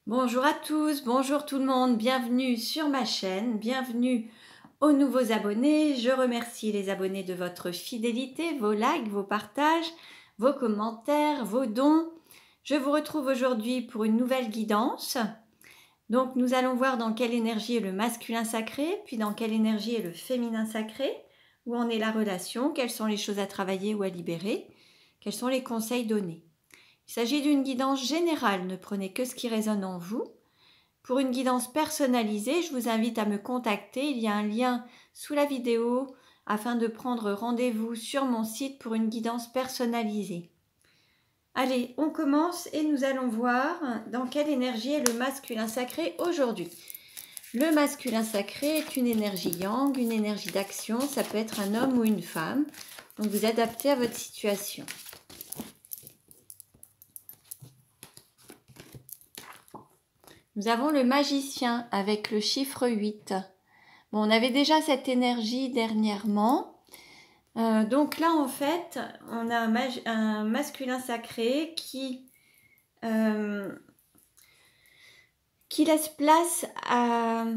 Bonjour à tous, bonjour tout le monde, bienvenue sur ma chaîne, bienvenue aux nouveaux abonnés. Je remercie les abonnés de votre fidélité, vos likes, vos partages, vos commentaires, vos dons. Je vous retrouve aujourd'hui pour une nouvelle guidance. Donc nous allons voir dans quelle énergie est le masculin sacré, puis dans quelle énergie est le féminin sacré, où en est la relation, quelles sont les choses à travailler ou à libérer, quels sont les conseils donnés. Il s'agit d'une guidance générale, ne prenez que ce qui résonne en vous. Pour une guidance personnalisée, je vous invite à me contacter. Il y a un lien sous la vidéo afin de prendre rendez-vous sur mon site pour une guidance personnalisée. Allez, on commence et nous allons voir dans quelle énergie est le masculin sacré aujourd'hui. Le masculin sacré est une énergie yang, une énergie d'action. Ça peut être un homme ou une femme. Donc vous adaptez à votre situation. Nous avons le magicien avec le chiffre 8. Bon, on avait déjà cette énergie dernièrement. Donc là, en fait, on a un masculin sacré qui laisse place à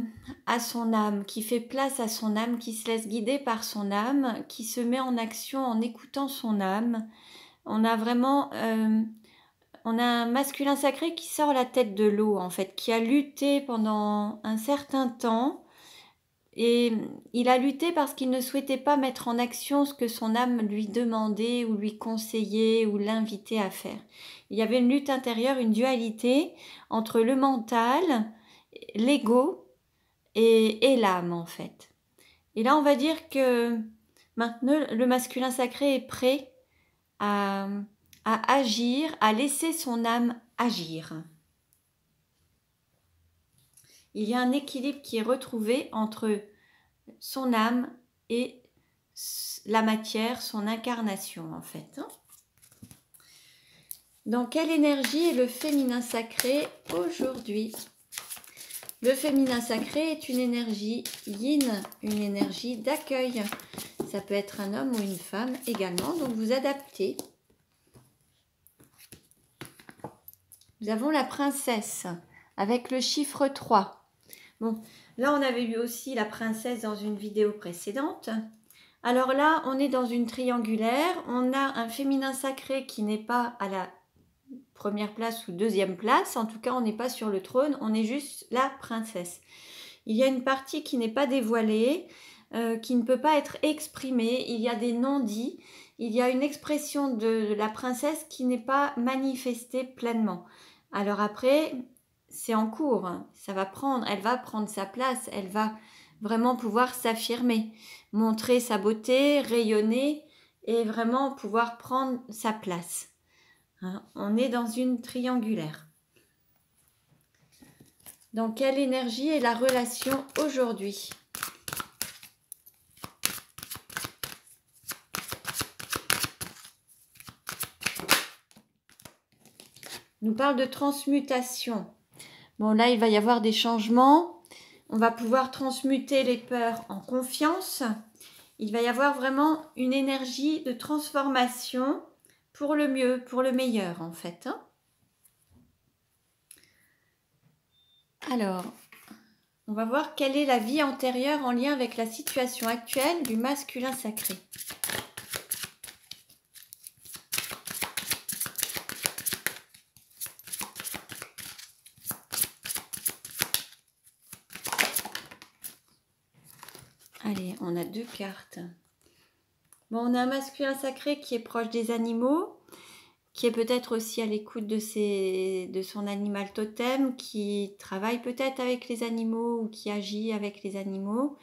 son âme, qui fait place à son âme, qui se laisse guider par son âme, qui se met en action en écoutant son âme. On a vraiment... on a un masculin sacré qui sort la tête de l'eau, en fait, qui a lutté pendant un certain temps. Et il a lutté parce qu'il ne souhaitait pas mettre en action ce que son âme lui demandait ou lui conseillait ou l'invitait à faire. Il y avait une lutte intérieure, une dualité entre le mental, l'ego et l'âme, en fait. Et là, on va dire que maintenant, le masculin sacré est prêt à agir, à laisser son âme agir. Il y a un équilibre qui est retrouvé entre son âme et la matière, son incarnation en fait. Dans quelle énergie est le féminin sacré aujourd'hui? Le féminin sacré est une énergie yin, une énergie d'accueil. Ça peut être un homme ou une femme également, donc vous adaptez. Nous avons la princesse avec le chiffre 3. Bon, là on avait eu aussi la princesse dans une vidéo précédente. Alors là, on est dans une triangulaire. On a un féminin sacré qui n'est pas à la première place ou deuxième place. En tout cas, on n'est pas sur le trône. On est juste la princesse. Il y a une partie qui n'est pas dévoilée, qui ne peut pas être exprimée. Il y a des non-dits. Il y a une expression de la princesse qui n'est pas manifestée pleinement. Alors après, c'est en cours. Elle va prendre sa place. Elle va vraiment pouvoir s'affirmer, montrer sa beauté, rayonner et vraiment pouvoir prendre sa place. On est dans une triangulaire. Dans quelle énergie est la relation aujourd'hui? On nous parle de transmutation. Bon, là, il va y avoir des changements. On va pouvoir transmuter les peurs en confiance. Il va y avoir vraiment une énergie de transformation pour le mieux, pour le meilleur en fait. Alors, on va voir quelle est la vie antérieure en lien avec la situation actuelle du masculin sacré. Allez, on a deux cartes. Bon, on a un masculin sacré qui est proche des animaux, qui est peut-être aussi à l'écoute de son animal totem, qui travaille peut-être avec les animaux ou qui agit avec les animaux.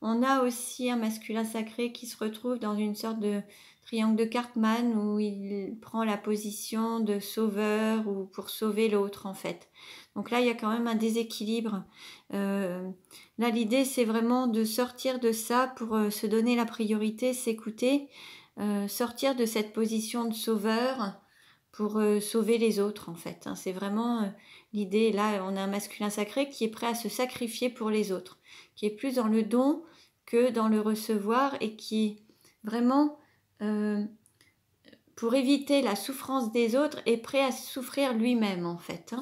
On a aussi un masculin sacré qui se retrouve dans une sorte de triangle de Cartman où il prend la position de sauveur ou pour sauver l'autre en fait. Donc là, il y a quand même un déséquilibre. Là, l'idée, c'est vraiment de sortir de ça pour se donner la priorité, s'écouter, sortir de cette position de sauveur pour sauver les autres en fait. C'est vraiment l'idée. Là, on a un masculin sacré qui est prêt à se sacrifier pour les autres, qui est plus dans le don que dans le recevoir et qui vraiment, pour éviter la souffrance des autres, est prêt à souffrir lui-même en fait.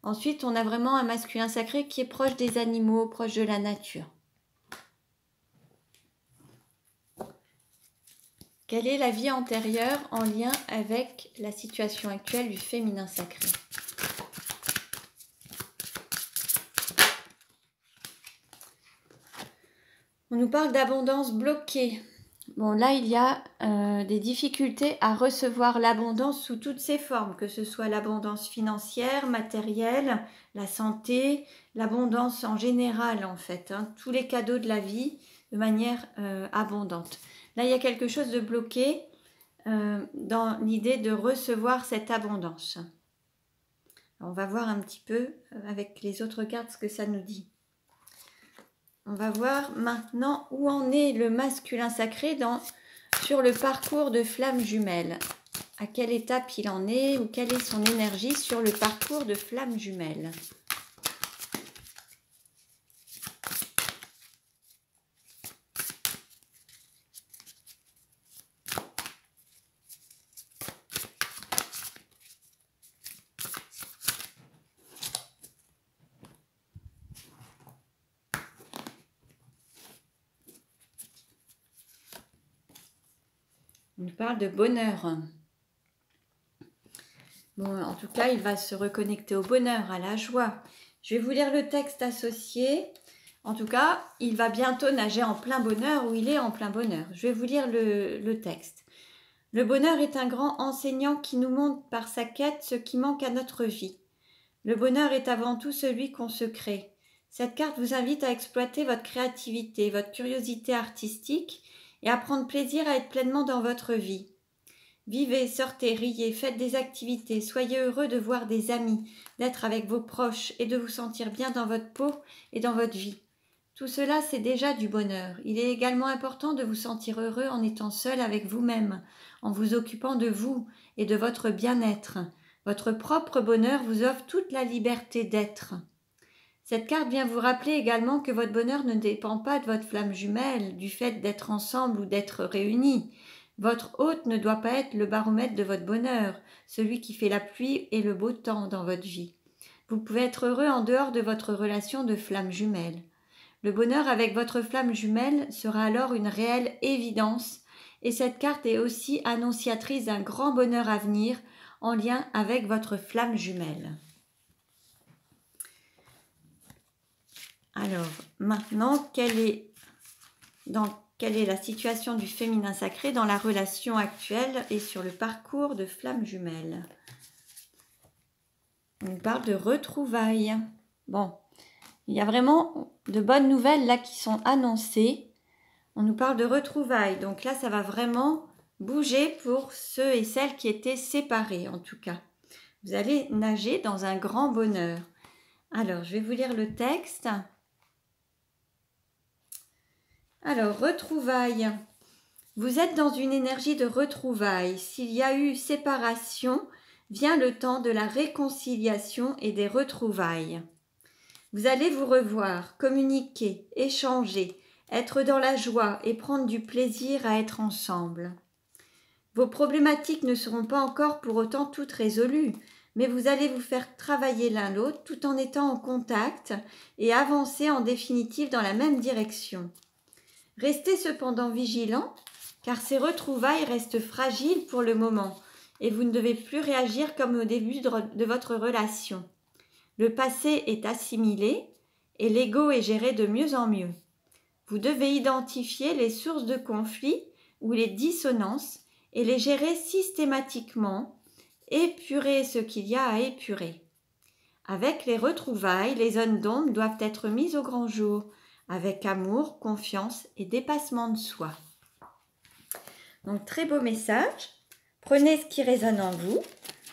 Ensuite, on a vraiment un masculin sacré qui est proche des animaux, proche de la nature. Quelle est la vie antérieure en lien avec la situation actuelle du féminin sacré? On nous parle d'abondance bloquée. Bon, là, il y a des difficultés à recevoir l'abondance sous toutes ses formes, que ce soit l'abondance financière, matérielle, la santé, l'abondance en général, en fait, hein, tous les cadeaux de la vie de manière abondante. Là, il y a quelque chose de bloqué dans l'idée de recevoir cette abondance. On va voir un petit peu avec les autres cartes ce que ça nous dit. On va voir maintenant où en est le masculin sacré sur le parcours de flamme jumelle. À quelle étape il en est ou quelle est son énergie sur le parcours de flamme jumelle. On nous parle de bonheur. Bon, en tout cas, il va se reconnecter au bonheur, à la joie. Je vais vous lire le texte associé. En tout cas, il va bientôt nager en plein bonheur ou il est en plein bonheur. Je vais vous lire le texte. Le bonheur est un grand enseignant qui nous montre par sa quête ce qui manque à notre vie. Le bonheur est avant tout celui qu'on se crée. Cette carte vous invite à exploiter votre créativité, votre curiosité artistique et à prendre plaisir à être pleinement dans votre vie. Vivez, sortez, riez, faites des activités, soyez heureux de voir des amis, d'être avec vos proches et de vous sentir bien dans votre peau et dans votre vie. Tout cela, c'est déjà du bonheur. Il est également important de vous sentir heureux en étant seul avec vous-même, en vous occupant de vous et de votre bien-être. Votre propre bonheur vous offre toute la liberté d'être. Cette carte vient vous rappeler également que votre bonheur ne dépend pas de votre flamme jumelle, du fait d'être ensemble ou d'être réunis. Votre hôte ne doit pas être le baromètre de votre bonheur, celui qui fait la pluie et le beau temps dans votre vie. Vous pouvez être heureux en dehors de votre relation de flamme jumelle. Le bonheur avec votre flamme jumelle sera alors une réelle évidence et cette carte est aussi annonciatrice d'un grand bonheur à venir en lien avec votre flamme jumelle. Alors, maintenant, quelle est la situation du féminin sacré dans la relation actuelle et sur le parcours de flamme jumelle? On nous parle de retrouvailles. Bon, il y a vraiment de bonnes nouvelles là qui sont annoncées. On nous parle de retrouvailles. Donc là, ça va vraiment bouger pour ceux et celles qui étaient séparés en tout cas. Vous allez nager dans un grand bonheur. Alors, je vais vous lire le texte. Alors, retrouvailles. Vous êtes dans une énergie de retrouvailles. S'il y a eu séparation, vient le temps de la réconciliation et des retrouvailles. Vous allez vous revoir, communiquer, échanger, être dans la joie et prendre du plaisir à être ensemble. Vos problématiques ne seront pas encore pour autant toutes résolues, mais vous allez vous faire travailler l'un l'autre tout en étant en contact et avancer en définitive dans la même direction. Restez cependant vigilants, car ces retrouvailles restent fragiles pour le moment et vous ne devez plus réagir comme au début de votre relation. Le passé est assimilé et l'ego est géré de mieux en mieux. Vous devez identifier les sources de conflits ou les dissonances et les gérer systématiquement, épurer ce qu'il y a à épurer. Avec les retrouvailles, les zones d'ombre doivent être mises au grand jour, avec amour, confiance et dépassement de soi. Donc très beau message. Prenez ce qui résonne en vous.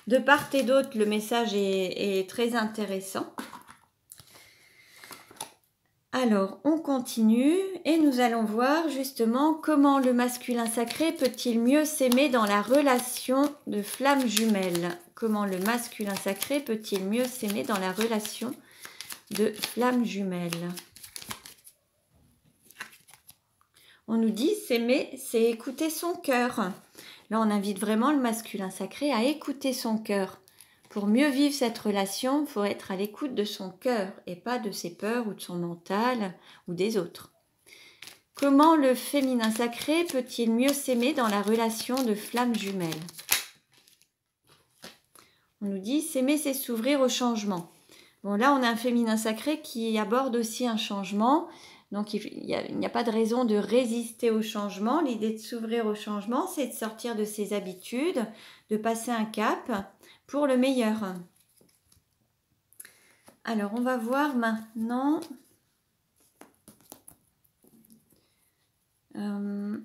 De part et d'autre, le message est très intéressant. Alors, on continue et nous allons voir justement comment le masculin sacré peut-il mieux s'aimer dans la relation de flamme jumelle. Comment le masculin sacré peut-il mieux s'aimer dans la relation de flamme jumelle. On nous dit s'aimer, c'est écouter son cœur. Là, on invite vraiment le masculin sacré à écouter son cœur pour mieux vivre cette relation, il faut être à l'écoute de son cœur et pas de ses peurs ou de son mental ou des autres. Comment le féminin sacré peut-il mieux s'aimer dans la relation de flamme jumelle? On nous dit s'aimer, c'est s'ouvrir au changement. Bon, là, on a un féminin sacré qui aborde aussi un changement. Donc, il n'y a pas de raison de résister au changement. L'idée de s'ouvrir au changement, c'est de sortir de ses habitudes, de passer un cap pour le meilleur. Alors, on va voir maintenant... on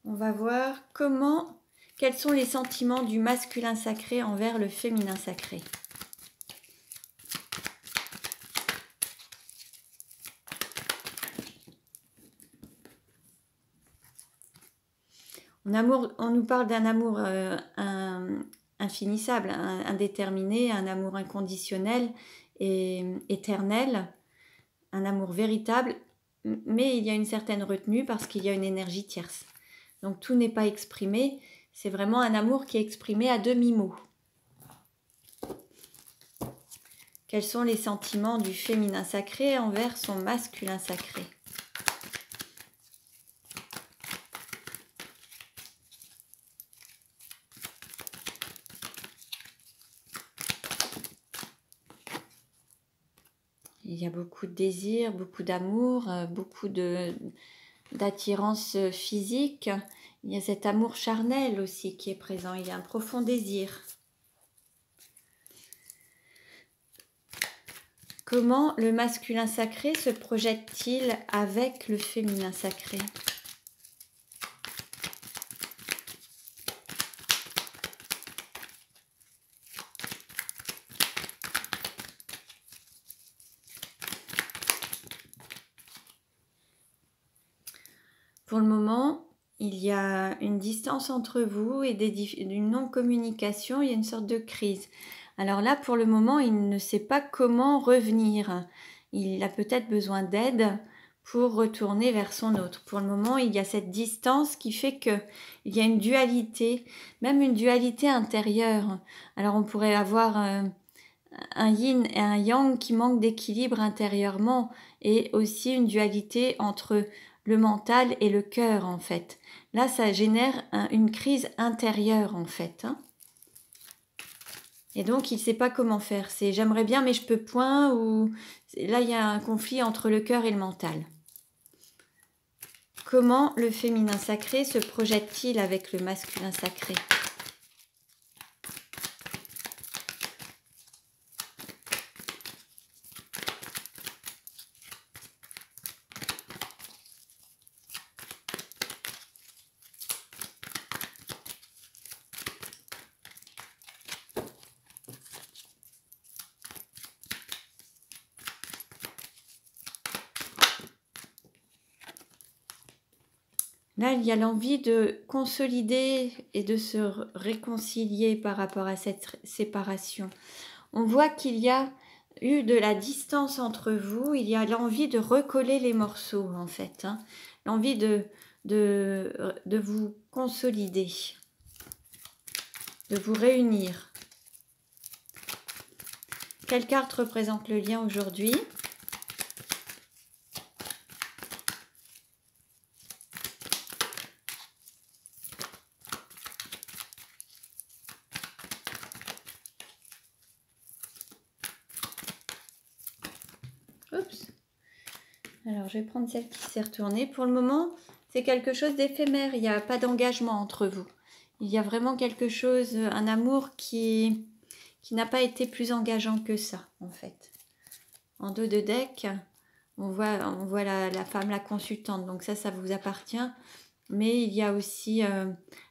va voir quels sont les sentiments du masculin sacré envers le féminin sacré. On nous parle d'un amour infinissable, indéterminé, un amour inconditionnel et éternel, un amour véritable, mais il y a une certaine retenue parce qu'il y a une énergie tierce. Donc tout n'est pas exprimé, c'est vraiment un amour qui est exprimé à demi-mot. Quels sont les sentiments du féminin sacré envers son masculin sacré? Il y a beaucoup de désir, beaucoup d'amour, beaucoup d'attirance physique. Il y a cet amour charnel aussi qui est présent. Il y a un profond désir. Comment le masculin sacré se projette-t-il avec le féminin sacré? Pour le moment, il y a une distance entre vous et une non-communication, il y a une sorte de crise. Alors là, pour le moment, il ne sait pas comment revenir. Il a peut-être besoin d'aide pour retourner vers son autre. Pour le moment, il y a cette distance qui fait qu'il y a une dualité, même une dualité intérieure. Alors on pourrait avoir un yin et un yang qui manquent d'équilibre intérieurement et aussi une dualité entre le mental et le cœur en fait. Là, ça génère une crise intérieure en fait. Et donc, il ne sait pas comment faire. C'est j'aimerais bien mais je peux point ou là, il y a un conflit entre le cœur et le mental. Comment le féminin sacré se projette-t-il avec le masculin sacré? Là, il y a l'envie de consolider et de se réconcilier par rapport à cette séparation. On voit qu'il y a eu de la distance entre vous, il y a l'envie de recoller les morceaux en fait, l'envie de vous consolider, de vous réunir. Quelle carte représente le lien aujourd'hui ? Oups. Alors, je vais prendre celle qui s'est retournée. Pour le moment, c'est quelque chose d'éphémère. Il n'y a pas d'engagement entre vous. Il y a vraiment quelque chose, un amour qui n'a pas été plus engageant que ça, en fait. En dos de deck, on voit la femme, la consultante. Donc ça vous appartient. Mais il y a aussi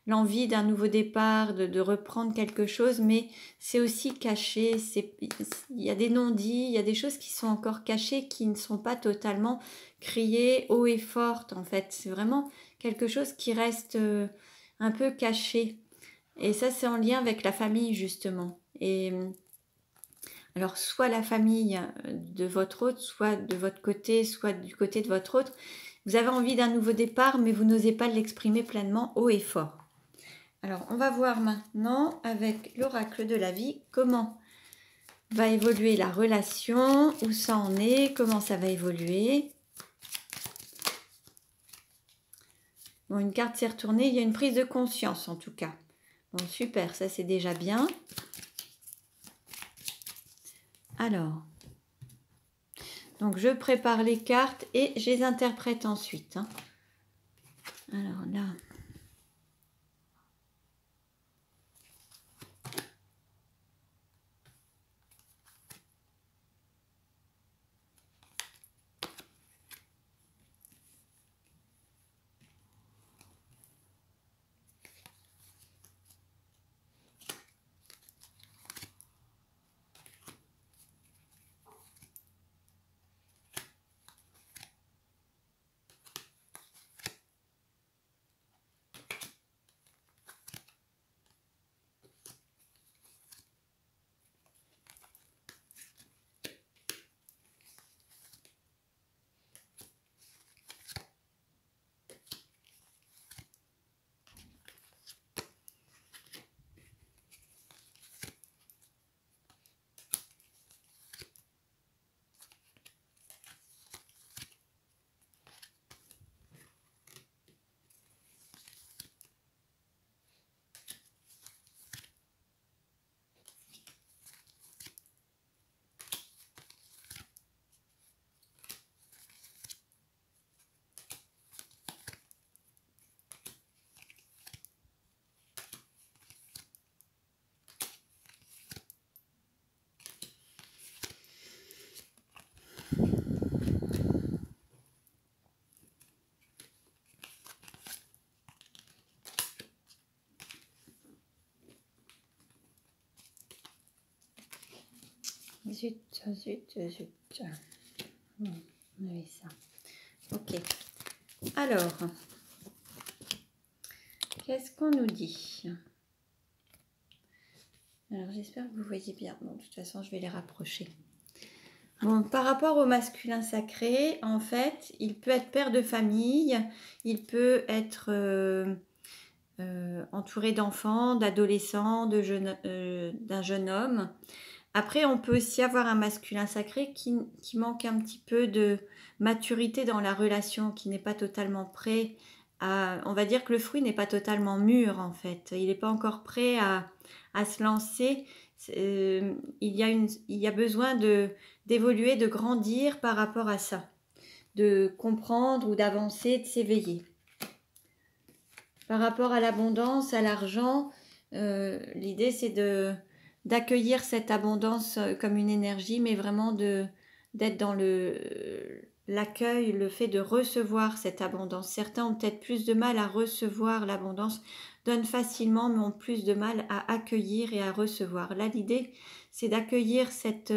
l'envie d'un nouveau départ, de reprendre quelque chose, mais c'est aussi caché, il y a des non-dits, il y a des choses qui sont encore cachées, qui ne sont pas totalement criées haut et fortes en fait. C'est vraiment quelque chose qui reste un peu caché. Et ça, c'est en lien avec la famille justement. Et alors, soit la famille de votre hôte, soit de votre côté, soit du côté de votre hôte, Vous avez envie d'un nouveau départ, mais vous n'osez pas l'exprimer pleinement haut et fort. Alors, on va voir maintenant avec l'oracle de la vie comment va évoluer la relation, où ça en est, comment ça va évoluer. Bon, une carte s'est retournée, il y a une prise de conscience en tout cas. Bon, super, ça c'est déjà bien. Alors, donc je prépare les cartes et je les interprète ensuite. Hein. Alors là... Zut. Oui, ça. Ok. Alors, qu'est-ce qu'on nous dit? Alors, j'espère que vous voyez bien. Bon, de toute façon, je vais les rapprocher. Bon, par rapport au masculin sacré, en fait, il peut être père de famille, il peut être entouré d'enfants, d'adolescents, d'un jeune homme. Après, on peut aussi avoir un masculin sacré qui manque un petit peu de maturité dans la relation, qui n'est pas totalement prêt à... On va dire que le fruit n'est pas totalement mûr, en fait. Il n'est pas encore prêt à se lancer. Il y a besoin d'évoluer, de grandir par rapport à ça, de comprendre ou d'avancer, de s'éveiller. Par rapport à l'abondance, à l'argent, l'idée c'est d'accueillir cette abondance comme une énergie, mais vraiment d'être dans l'accueil, le fait de recevoir cette abondance. Certains ont peut-être plus de mal à recevoir l'abondance, donnent facilement, mais ont plus de mal à accueillir et à recevoir. Là, l'idée, c'est d'accueillir cette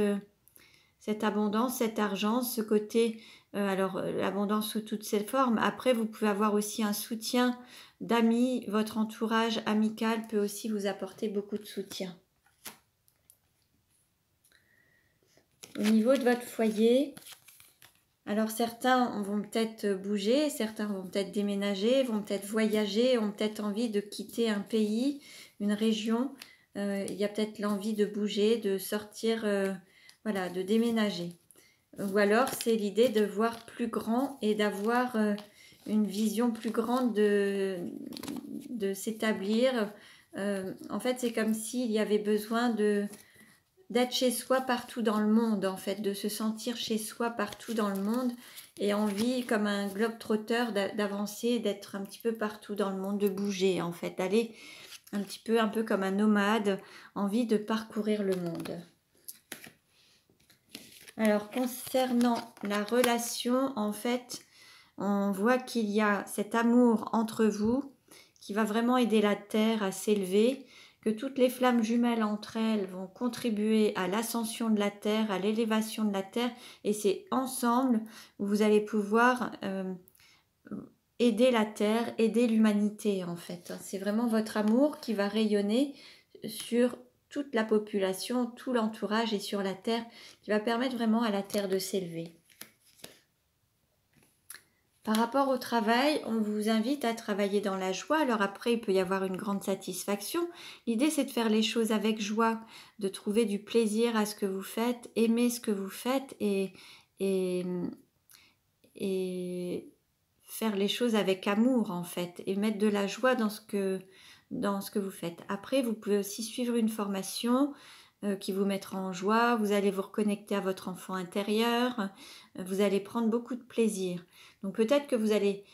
abondance, cet argent, ce côté, l'abondance sous toutes ses formes. Après, vous pouvez avoir aussi un soutien d'amis, votre entourage amical peut aussi vous apporter beaucoup de soutien. Au niveau de votre foyer, alors certains vont peut-être bouger, certains vont peut-être déménager, vont peut-être voyager, ont peut-être envie de quitter un pays, une région. Il y a peut-être l'envie de bouger, de sortir, voilà, de déménager. Ou alors c'est l'idée de voir plus grand et d'avoir une vision plus grande de s'établir. En fait, c'est comme s'il y avait besoin d'être chez soi partout dans le monde, en fait, de se sentir chez soi partout dans le monde et envie, comme un globe-trotteur, d'avancer, d'être un petit peu partout dans le monde, de bouger, en fait, d'aller un peu comme un nomade, envie de parcourir le monde. Alors, concernant la relation, en fait, on voit qu'il y a cet amour entre vous qui va vraiment aider la Terre à s'élever, que toutes les flammes jumelles entre elles vont contribuer à l'ascension de la Terre, à l'élévation de la Terre, et c'est ensemble où vous allez pouvoir aider la Terre, aider l'humanité en fait. C'est vraiment votre amour qui va rayonner sur toute la population, tout l'entourage et sur la Terre, qui va permettre vraiment à la Terre de s'élever. Par rapport au travail, on vous invite à travailler dans la joie. Alors après, il peut y avoir une grande satisfaction. L'idée, c'est de faire les choses avec joie, de trouver du plaisir à ce que vous faites, aimer ce que vous faites et, et faire les choses avec amour en fait et mettre de la joie dans ce que vous faites. Après, vous pouvez aussi suivre une formation qui vous mettra en joie, vous allez vous reconnecter à votre enfant intérieur, vous allez prendre beaucoup de plaisir. Donc peut-être que vous allez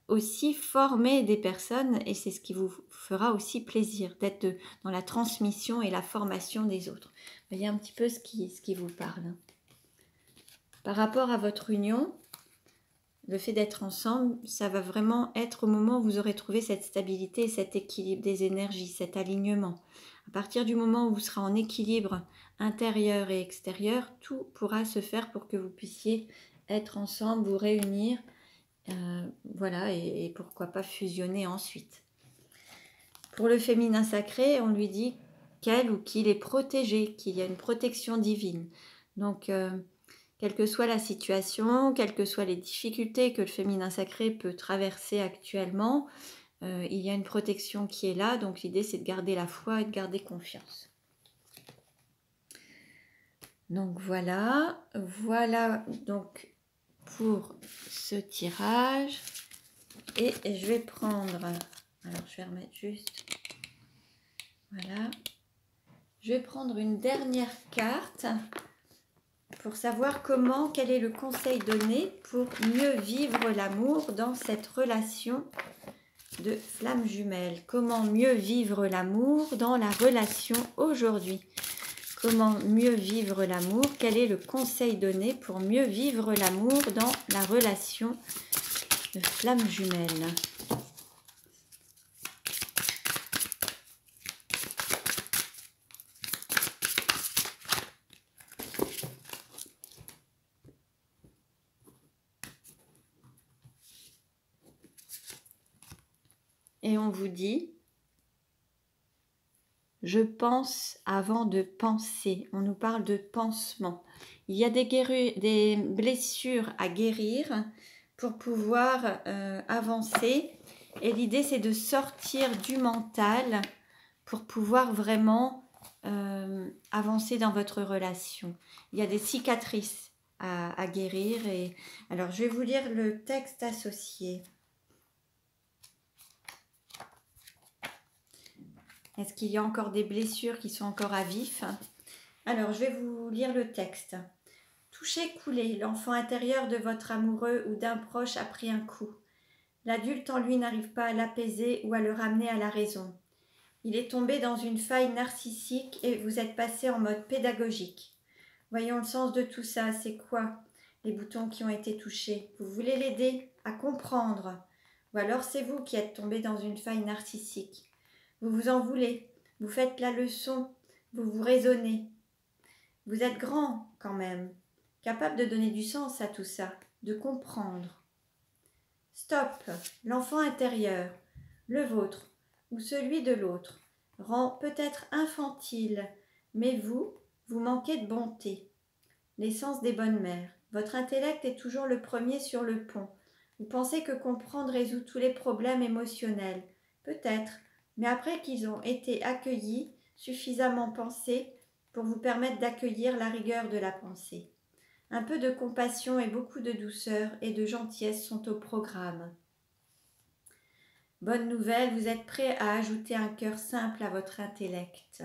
aussi former des personnes et c'est ce qui vous fera aussi plaisir d'être dans la transmission et la formation des autres. Voyez un petit peu ce qui vous parle. Par rapport à votre union, le fait d'être ensemble, ça va vraiment être au moment où vous aurez trouvé cette stabilité, cet équilibre des énergies, cet alignement. À partir du moment où vous serez en équilibre intérieur et extérieur, tout pourra se faire pour que vous puissiez être ensemble, vous réunir, voilà, et pourquoi pas fusionner ensuite. Pour le féminin sacré, on lui dit qu'elle ou qu'il est protégé, qu'il y a une protection divine. Donc, quelle que soit la situation, quelles que soient les difficultés que le féminin sacré peut traverser actuellement, il y a une protection qui est là. Donc l'idée, c'est de garder la foi et de garder confiance. Donc voilà donc pour ce tirage. Et je vais prendre, alors je vais remettre juste, voilà. Je vais prendre une dernière carte pour savoir quel est le conseil donné pour mieux vivre l'amour dans cette relation de flamme jumelle. Comment mieux vivre l'amour dans la relation aujourd'hui? Comment mieux vivre l'amour? Quel est le conseil donné pour mieux vivre l'amour dans la relation de flamme jumelle? Et on vous dit, je pense avant de penser. On nous parle de pansement. Il y a des blessures à guérir pour pouvoir avancer. Et l'idée, c'est de sortir du mental pour pouvoir vraiment avancer dans votre relation. Il y a des cicatrices à guérir. Et alors, je vais vous lire le texte associé. Est-ce qu'il y a encore des blessures qui sont encore à vif? Alors, je vais vous lire le texte. Touchez couler, l'enfant intérieur de votre amoureux ou d'un proche a pris un coup. L'adulte en lui n'arrive pas à l'apaiser ou à le ramener à la raison. Il est tombé dans une faille narcissique et vous êtes passé en mode pédagogique. Voyons le sens de tout ça, c'est quoi les boutons qui ont été touchés? Vous voulez l'aider à comprendre. Ou alors c'est vous qui êtes tombé dans une faille narcissique. Vous vous en voulez, vous faites la leçon, vous vous raisonnez. Vous êtes grand quand même, capable de donner du sens à tout ça, de comprendre. Stop, l'enfant intérieur, le vôtre ou celui de l'autre, rend peut-être infantile, mais vous manquez de bonté. L'essence des bonnes mères. Votre intellect est toujours le premier sur le pont. Vous pensez que comprendre résout tous les problèmes émotionnels. Peut-être. Mais après qu'ils ont été accueillis, suffisamment pensés pour vous permettre d'accueillir la rigueur de la pensée. Un peu de compassion et beaucoup de douceur et de gentillesse sont au programme. Bonne nouvelle, vous êtes prêt à ajouter un cœur simple à votre intellect.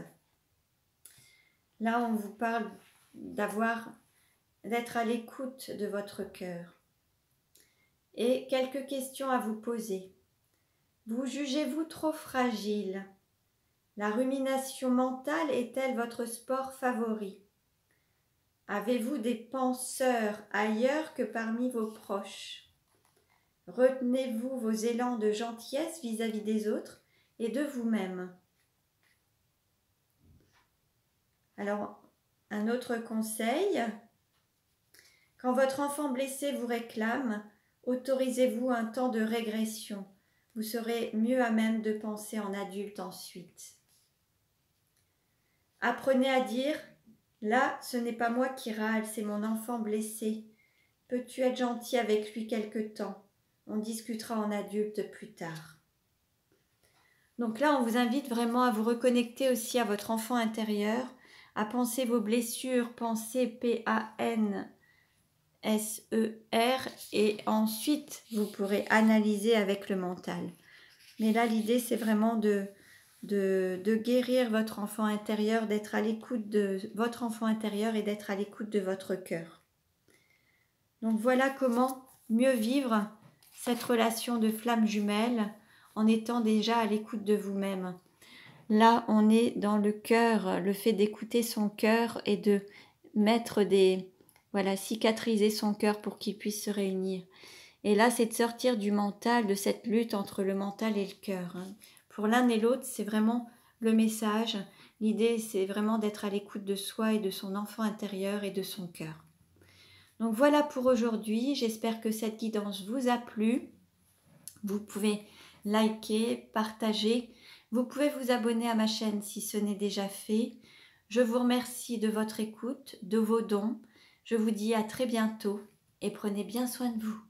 Là, on vous parle d'être à l'écoute de votre cœur. Et quelques questions à vous poser. Vous jugez-vous trop fragile? La rumination mentale est-elle votre sport favori? Avez-vous des penseurs ailleurs que parmi vos proches? Retenez-vous vos élans de gentillesse vis-à-vis des autres et de vous-même? Alors, un autre conseil, quand votre enfant blessé vous réclame, autorisez-vous un temps de régression. Vous serez mieux à même de penser en adulte ensuite. Apprenez à dire « Là, ce n'est pas moi qui râle, c'est mon enfant blessé. Peux-tu être gentil avec lui quelque temps? On discutera en adulte plus tard. Donc là, on vous invite vraiment à vous reconnecter aussi à votre enfant intérieur, à penser vos blessures, penser P-A-N-S-E-R, et ensuite, vous pourrez analyser avec le mental. Mais là, l'idée, c'est vraiment de guérir votre enfant intérieur, d'être à l'écoute de votre enfant intérieur et d'être à l'écoute de votre cœur. Donc voilà comment mieux vivre cette relation de flamme jumelle en étant déjà à l'écoute de vous-même. Là, on est dans le cœur, le fait d'écouter son cœur et de mettre cicatriser son cœur pour qu'il puisse se réunir. Et là, c'est de sortir du mental, de cette lutte entre le mental et le cœur. Pour l'un et l'autre, c'est vraiment le message. L'idée, c'est vraiment d'être à l'écoute de soi et de son enfant intérieur et de son cœur. Donc voilà pour aujourd'hui. J'espère que cette guidance vous a plu. Vous pouvez liker, partager. Vous pouvez vous abonner à ma chaîne si ce n'est déjà fait. Je vous remercie de votre écoute, de vos dons. Je vous dis à très bientôt et prenez bien soin de vous.